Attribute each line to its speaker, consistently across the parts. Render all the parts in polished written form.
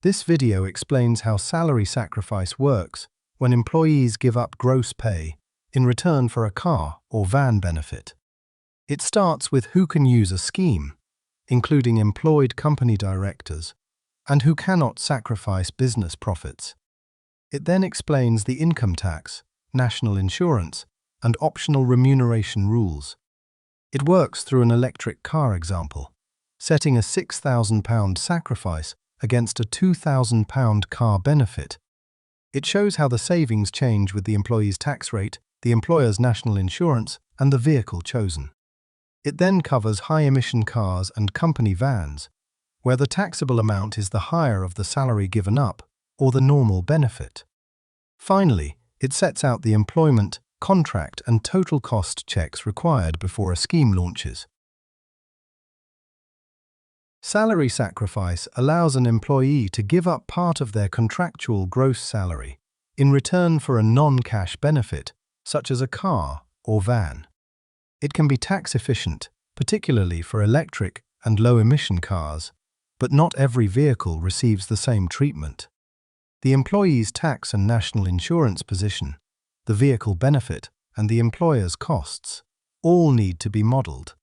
Speaker 1: This video explains how salary sacrifice works when employees give up gross pay in return for a car or van benefit. It starts with who can use a scheme, including employed company directors, and who cannot sacrifice business profits. It then explains the income tax, national insurance, and optional remuneration rules. It works through an electric car example, setting a £6,000 sacrifice against a £2,000 car benefit. It shows how the savings change with the employee's tax rate, the employer's national insurance, and the vehicle chosen. It then covers high-emission cars and company vans, where the taxable amount is the higher of the salary given up or the normal benefit. Finally, it sets out the employment, contract, and total cost checks required before a scheme launches. Salary sacrifice allows an employee to give up part of their contractual gross salary in return for a non-cash benefit, such as a car or van. It can be tax efficient, particularly for electric and low-emission cars, but not every vehicle receives the same treatment. The employee's tax and national insurance position, the vehicle benefit, and the employer's costs all need to be modeled.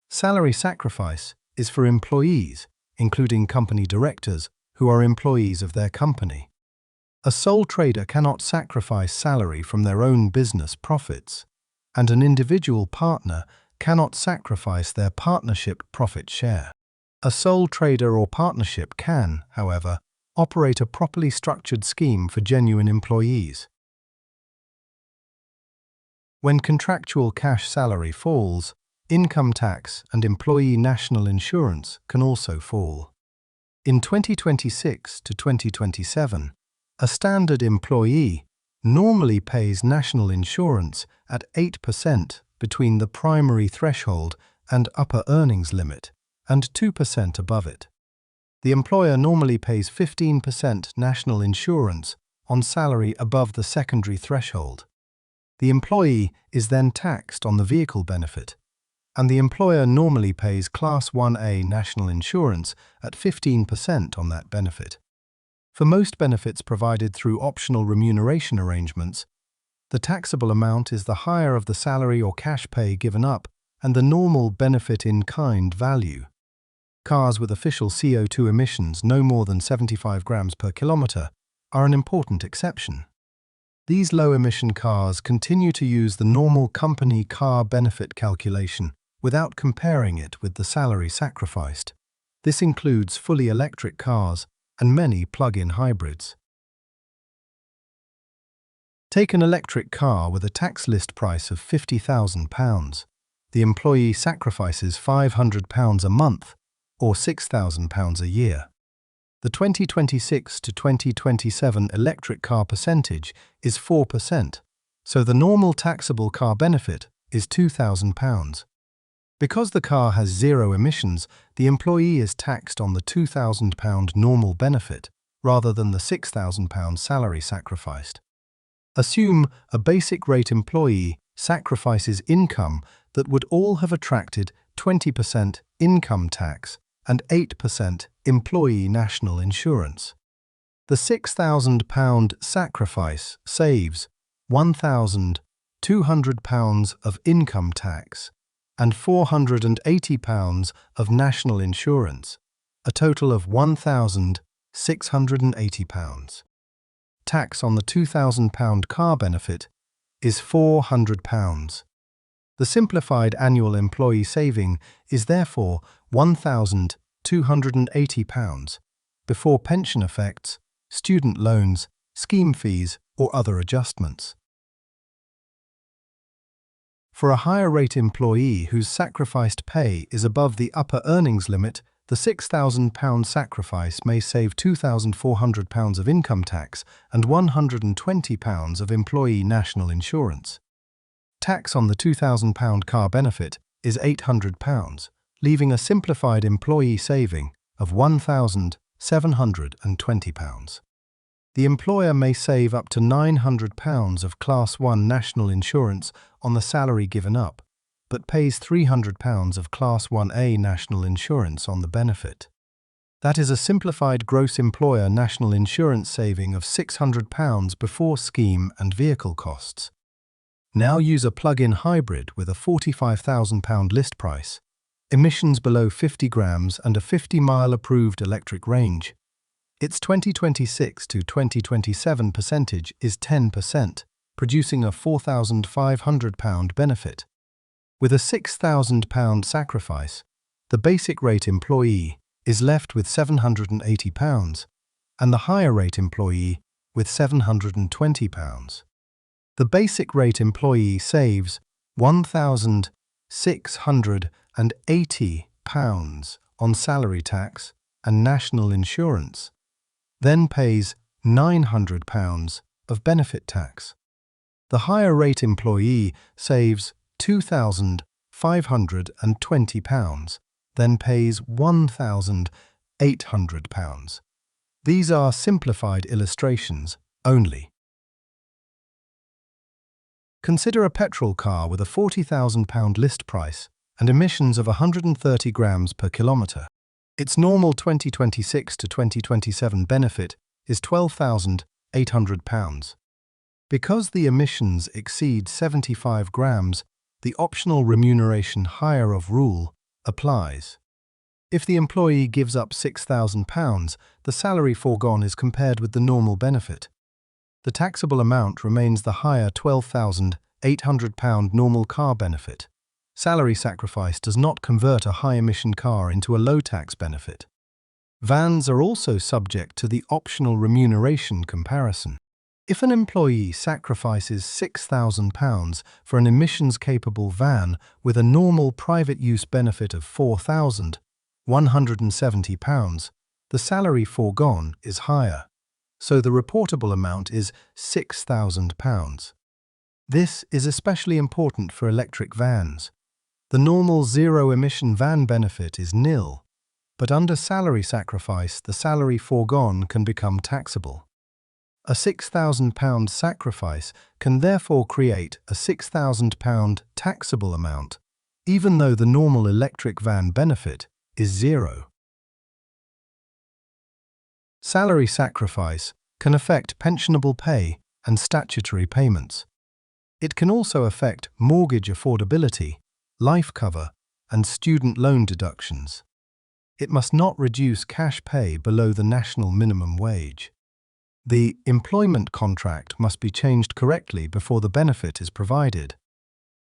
Speaker 1: Salary sacrifice is for employees, including company directors, who are employees of their company. A sole trader cannot sacrifice salary from their own business profits, and an individual partner cannot sacrifice their partnership profit share. A sole trader or partnership can, however, operate a properly structured scheme for genuine employees. When contractual cash salary falls, income tax and employee national insurance can also fall. In 2026 to 2027, a standard employee normally pays national insurance at 8% between the primary threshold and upper earnings limit, and 2% above it. The employer normally pays 15% national insurance on salary above the secondary threshold. The employee is then taxed on the vehicle benefit, and the employer normally pays Class 1A national insurance at 15% on that benefit. For most benefits provided through optional remuneration arrangements, the taxable amount is the higher of the salary or cash pay given up and the normal benefit-in-kind value. Cars with official CO2 emissions no more than 75 grams per kilometre are an important exception. These low-emission cars continue to use the normal company car benefit calculation without comparing it with the salary sacrificed. This includes fully electric cars and many plug-in hybrids. Take an electric car with a tax list price of £50,000. The employee sacrifices £500 a month, or £6,000 a year. The 2026 to 2027 electric car percentage is 4%, so the normal taxable car benefit is £2,000. Because the car has zero emissions, the employee is taxed on the £2,000 normal benefit rather than the £6,000 salary sacrificed. Assume a basic rate employee sacrifices income that would all have attracted 20% income tax and 8% employee national insurance. The £6,000 sacrifice saves £1,200 of income tax and £480 of national insurance, a total of £1,680. Tax on the £2,000 car benefit is £400. The simplified annual employee saving is therefore £1,280 before pension effects, student loans, scheme fees, or other adjustments. For a higher rate employee whose sacrificed pay is above the upper earnings limit, the £6,000 sacrifice may save £2,400 of income tax and £120 of employee national insurance. Tax on the £2,000 car benefit is £800, leaving a simplified employee saving of £1,720. The employer may save up to £900 of Class 1 national insurance on the salary given up, but pays £300 of Class 1A national insurance on the benefit. That is a simplified gross employer national insurance saving of £600 before scheme and vehicle costs. Now use a plug-in hybrid with a £45,000 list price, emissions below 50 grams and a 50-mile approved electric range. Its 2026 to 2027 percentage is 10%, producing a £4,500 benefit. With a £6,000 sacrifice, the basic rate employee is left with £780 and the higher rate employee with £720. The basic rate employee saves £1,680 on salary tax and national insurance, then pays £900 of benefit tax. The higher rate employee saves £2,520, then pays £1,800. These are simplified illustrations only. Consider a petrol car with a £40,000 list price and emissions of 130 grams per kilometre. Its normal 2026 to 2027 benefit is £12,800. Because the emissions exceed 75 grams, the optional remuneration higher of rule applies. If the employee gives up £6,000, the salary foregone is compared with the normal benefit. The taxable amount remains the higher £12,800 normal car benefit. Salary sacrifice does not convert a high-emission car into a low-tax benefit. Vans are also subject to the optional remuneration comparison. If an employee sacrifices £6,000 for an emissions-capable van with a normal private use benefit of £4,170, the salary foregone is higher, so the reportable amount is £6,000. This is especially important for electric vans. The normal zero-emission van benefit is nil, but under salary sacrifice, the salary foregone can become taxable. A £6,000 sacrifice can therefore create a £6,000 taxable amount, even though the normal electric van benefit is zero. Salary sacrifice can affect pensionable pay and statutory payments. It can also affect mortgage affordability, life cover, and student loan deductions. It must not reduce cash pay below the national minimum wage. The employment contract must be changed correctly before the benefit is provided.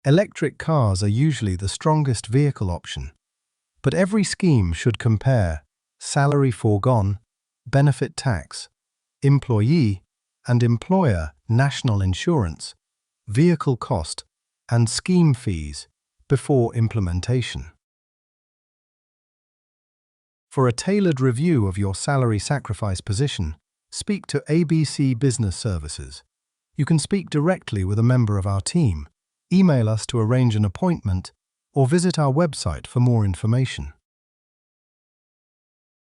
Speaker 1: Electric cars are usually the strongest vehicle option, but every scheme should compare salary foregone, benefit tax, employee and employer national insurance, vehicle cost, and scheme fees before implementation. For a tailored review of your salary sacrifice position, speak to ABC Business Services. You can speak directly with a member of our team, email us to arrange an appointment, or visit our website for more information.